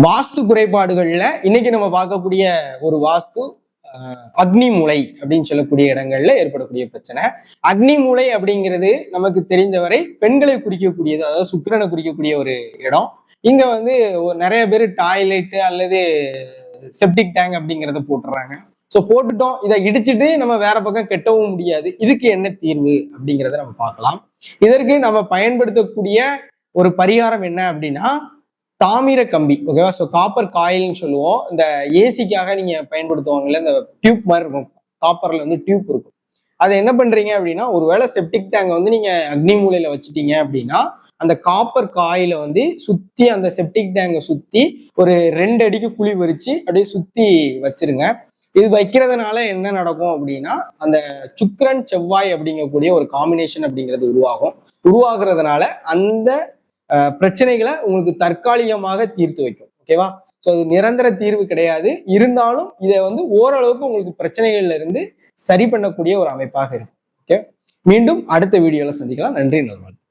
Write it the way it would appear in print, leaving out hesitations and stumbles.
வாஸ்து குறைபாடுகள்ல இன்னைக்கு நம்ம பார்க்கக்கூடிய ஒரு வாஸ்து அக்னி மூலை அப்படின்னு சொல்லக்கூடிய இடங்கள்ல ஏற்படக்கூடிய பிரச்சனை. அக்னி மூலை அப்படிங்கிறது நமக்கு தெரிந்தவரை பெண்களை குறிக்கக்கூடியது, அதாவது சுக்கிரனை குறிக்கக்கூடிய ஒரு இடம். இங்க நிறைய பேர் டாய்லெட் அல்லது செப்டிக் டேங்க் அப்படிங்கிறத போட்டுறாங்க. ஸோ போட்டுட்டோம், இதை இடிச்சுட்டு நம்ம வேற பக்கம் கெட்டவும் முடியாது. இதுக்கு என்ன தீர்வு அப்படிங்கிறத நம்ம பார்க்கலாம். இதற்கு நம்ம பயன்படுத்தக்கூடிய ஒரு பரிகாரம் என்ன அப்படின்னா தாமிர கம்பி, ஓகேவா? ஸோ காப்பர் காயில்னு சொல்லுவோம். இந்த ஏசிக்காக நீங்க பயன்படுத்துவாங்கல்ல, இந்த டியூப் மாதிரி இருக்கும், காப்பர்ல டியூப் இருக்கும். அதை என்ன பண்றீங்க அப்படின்னா, ஒருவேளை செப்டிக் டேங்க் நீங்க அக்னி மூலையில வச்சுட்டீங்க அப்படின்னா அந்த காப்பர் காயில சுத்தி அந்த செப்டிக் டேங்கை சுத்தி ஒரு 2 அடிக்கு குழி பறிச்சு அப்படியே சுத்தி வச்சிருங்க. இது வைக்கிறதுனால என்ன நடக்கும் அப்படின்னா, அந்த சுக்கிரன் செவ்வாய் அப்படிங்கக்கூடிய ஒரு காம்பினேஷன் அப்படிங்கிறது உருவாகிறதுனால அந்த பிரச்சனைகளை உங்களுக்கு தற்காலிகமாக தீர்த்து வைக்கும். ஓகேவா? ஸோ அது நிரந்தர தீர்வு கிடையாது. இருந்தாலும் இதை ஓரளவுக்கு உங்களுக்கு பிரச்சனைகள்ல இருந்து சரி பண்ணக்கூடிய ஒரு அமைப்பாக இருக்கும். ஓகே, மீண்டும் அடுத்த வீடியோல சந்திக்கலாம். நன்றி, நல்வாழ்த்துக்கள்.